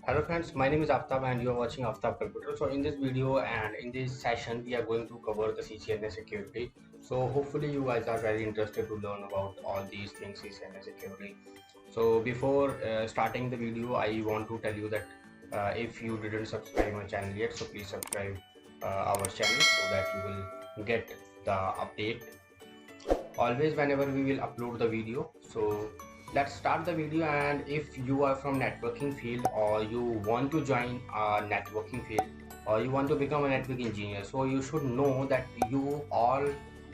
Hello friends, my name is Aftab and you are watching Aftab Computer. So in this video and in this session we are going to cover the CCNA security. So hopefully you guys are very interested to learn about all these things CCNA security. So before starting the video I want to tell you that if you didn't subscribe my channel yet, so please subscribe our channel so that you will get the update always whenever we will upload the video. So let's start the video. And if you are from networking field or you want to join a networking field or you want to become a network engineer, so you should know that you all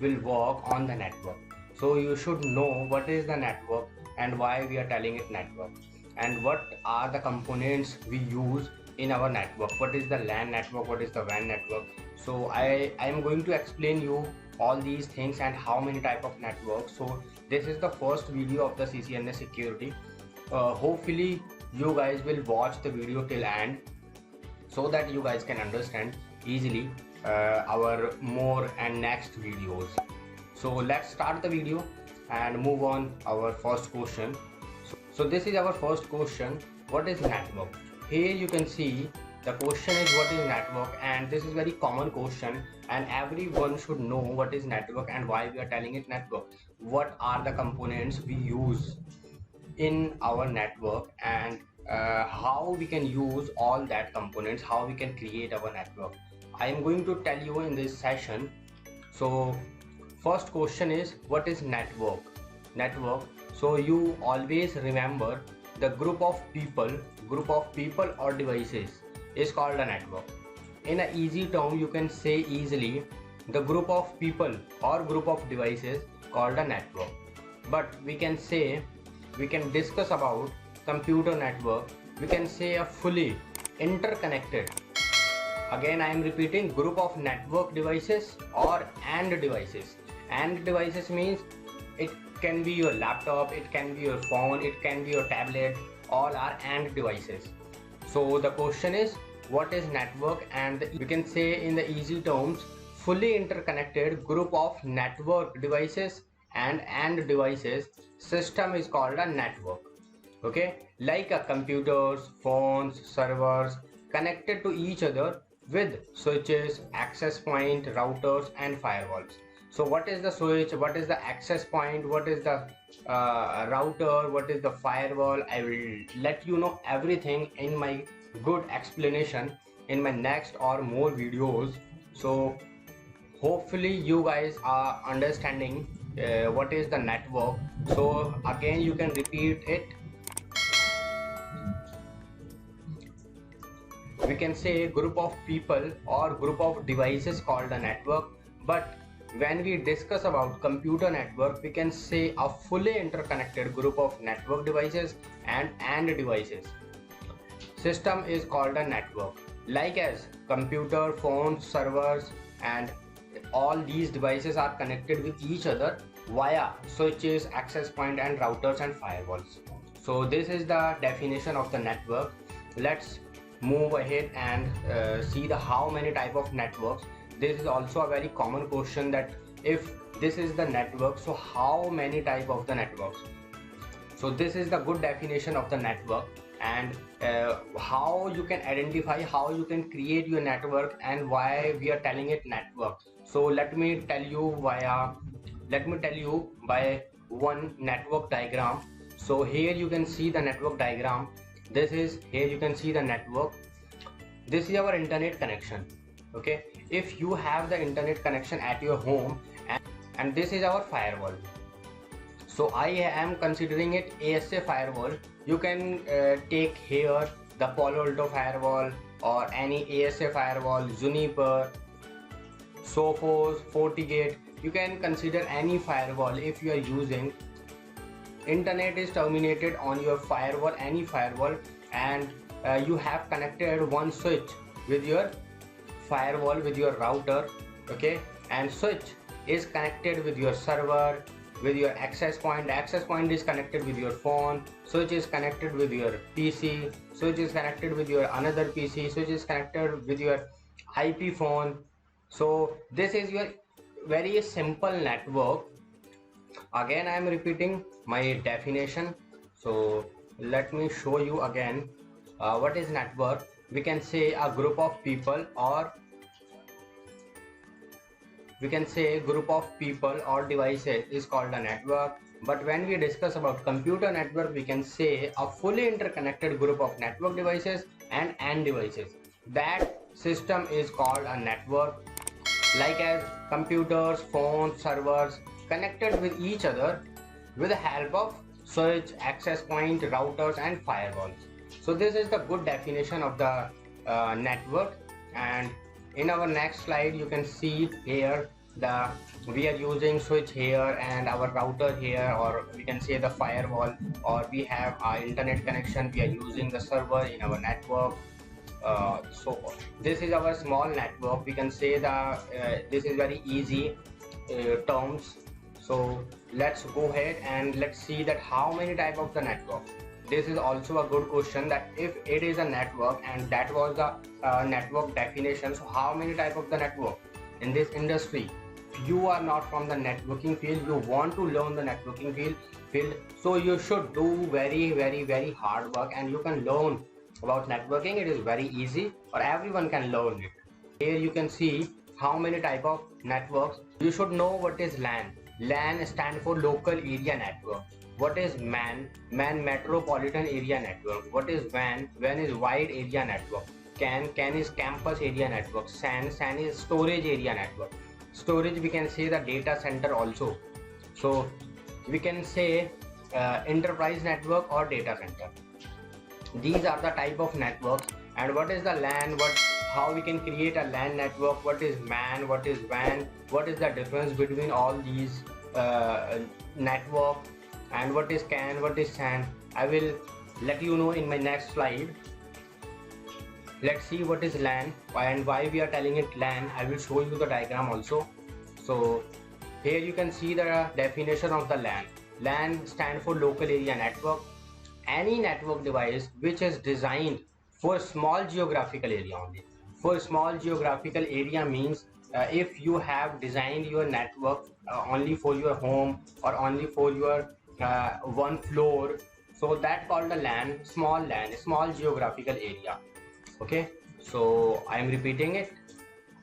will work on the network. So you should know what is the network and why we are telling it network, and what are the components we use in our network. What is the LAN network, what is the WAN network. So I am going to explain you all these things and how many type of networks. So this is the first video of the CCNA security. Hopefully you guys will watch the video till end so that you guys can understand easily our more and next videos. So let's start the video and move on our first question. So this is our first question. What is network? Here you can see the question is what is network, and this is very common question and everyone should know what is network and why we are telling it network. What are the components we use in our network, and how we can use all that components, how we can create our network. I am going to tell you in this session. So first question is what is network. So you always remember the group of people or devices is called a network. In a easy term you can say easily the group of people or group of devices called a network. But we can discuss about computer network. We can say a fully interconnected, again I am repeating, group of network devices or AND devices. AND devices means it can be your laptop, it can be your phone, it can be your tablet, all are AND devices. So the question is what is network, and we can say in the easy terms fully interconnected group of network devices and AND devices system is called a network. Okay, like a computers, phones, servers connected to each other with switches, access point, routers and firewalls. So what is the switch, what is the access point, what is the router, what is the firewall? I will let you know everything in my good explanation in my next or more videos. So hopefully you guys are understanding what is the network. So again you can repeat it. We can say group of people or group of devices called a network. But when we discuss about computer network, we can say a fully interconnected group of network devices and AND devices system is called a network. Like as computer, phones, servers and all these devices are connected with each other via switches, access point and routers and firewalls. So this is the definition of the network. Let's move ahead and see the how many type of networks. This is also a very common question, that if this is the network, so how many type of the networks. So this is the good definition of the network, and how you can identify, how you can create your network and why we are telling it network. So let me tell you by one network diagram. So here you can see the network diagram. This is, here you can see the network. This is our internet connection. Okay, if you have the internet connection at your home, and this is our firewall. So I am considering it ASA firewall. You can take here the Palo Alto firewall or any ASA firewall, Juniper, Sophos, FortiGate. You can consider any firewall. If you are using internet is terminated on your firewall, any firewall, and you have connected one switch with your firewall, with your router. Okay, and switch is connected with your server, with your access point. Access point is connected with your phone. Switch is connected with your PC. Switch is connected with your another PC. Switch is connected with your IP phone. So this is your very simple network. Again I am repeating my definition. So let me show you again. What is network? We can say a group of people, or we can say group of people or devices is called a network. But when we discuss about computer network, we can say a fully interconnected group of network devices and end devices. That system is called a network, like as computers, phones, servers connected with each other with the help of switch, access point, routers and firewalls. So this is the good definition of the network. And in our next slide you can see here the we are using switch here and our router here, or we can say the firewall, or we have our internet connection, we are using the server in our network. So this is our small network. We can say that this is very easy terms. So let's go ahead and let's see that how many type of the network. This is also a good question, that if it is a network and that was the network definition, so how many type of the network in this industry? If you are not from the networking field, you want to learn the networking field, so you should do very hard work and you can learn about networking. It is very easy, or everyone can learn it. Here you can see how many type of networks. You should know what is LAN. LAN stand for local area network. What is MAN? MAN metropolitan area network. What is WAN? WAN is wide area network. CAN is campus area network. SAN is storage area network. Storage, we can say the data center also. So we can say enterprise network or data center. These are the type of networks. And what is the LAN? How we can create a LAN network? What is MAN? What is WAN? What is the difference between all these network? And what is CAN? What is SAN? I will let you know in my next slide. Let's see what is LAN and why we are telling it LAN. I will show you the diagram also. So here you can see the definition of the LAN. LAN stand for local area network. Any network device which is designed for small geographical area only. For small geographical area means if you have designed your network only for your home or only for your one floor, so that called a LAN, small geographical area. Okay, so I am repeating it.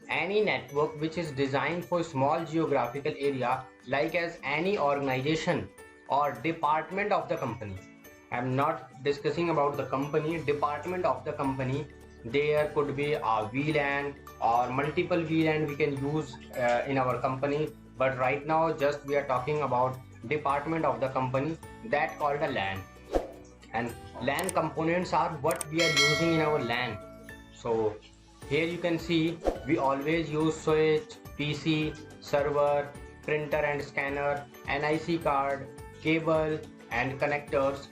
Any network which is designed for small geographical area, like as any organization or department of the company. I'm not discussing about the company, department of the company. There could be a VLAN or multiple VLAN we can use in our company, but right now just we are talking about department of the company, that called a LAN. And LAN components are what we are using in our LAN. So here you can see we always use switch, PC, server, printer and scanner, NIC card, cable and connectors.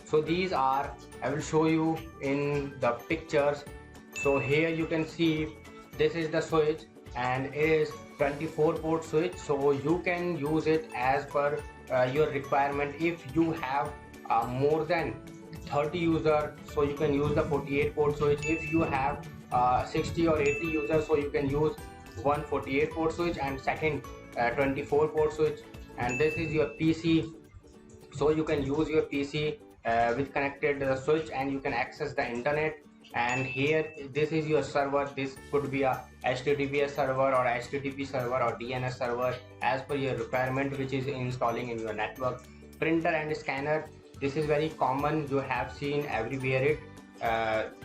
So these are, I will show you in the pictures. So here you can see this is the switch and it is 24 port switch, so you can use it as per your requirement. If you have more than 30 users, so you can use the 48 port switch. If you have 60 or 80 users, so you can use one 48 port switch and second 24 port switch. And this is your PC, so you can use your PC with connected switch and you can access the internet. And here this is your server. This could be a HTTPS server or HTTP server or DNS server as per your requirement, which is installing in your network. Printer and scanner, this is very common, you have seen everywhere it.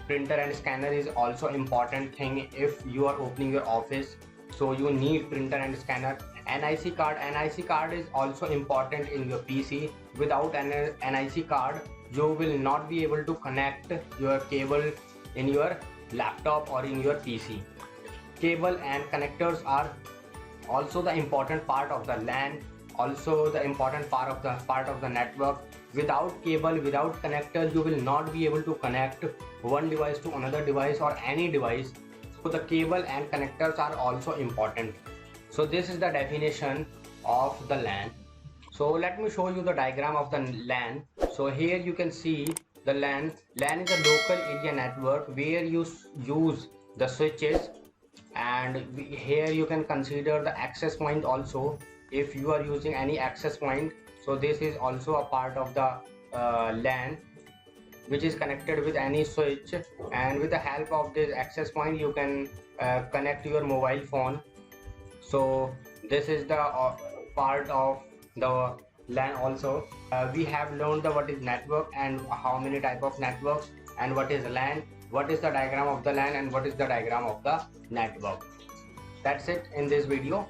Printer and scanner is also important thing if you are opening your office, so you need printer and scanner. NIC card is also important in your PC. Without an NIC card you will not be able to connect your cable in your laptop or in your PC. Cable and connectors are also the important part of the LAN, also the important part of the network. Without cable, without connector, you will not be able to connect one device to another device or any device. So the cable and connectors are also important. So this is the definition of the LAN. So let me show you the diagram of the LAN. So here you can see the LAN. LAN is a local area network where you use the switches, and here you can consider the access point also if you are using any access point. So this is also a part of the LAN. which is connected with any switch, and with the help of this access point you can connect your mobile phone. So this is the part of the LAN. Also we have learned the what is network and how many type of networks, and what is LAN, what is the diagram of the LAN, and what is the diagram of the network. That's it in this video.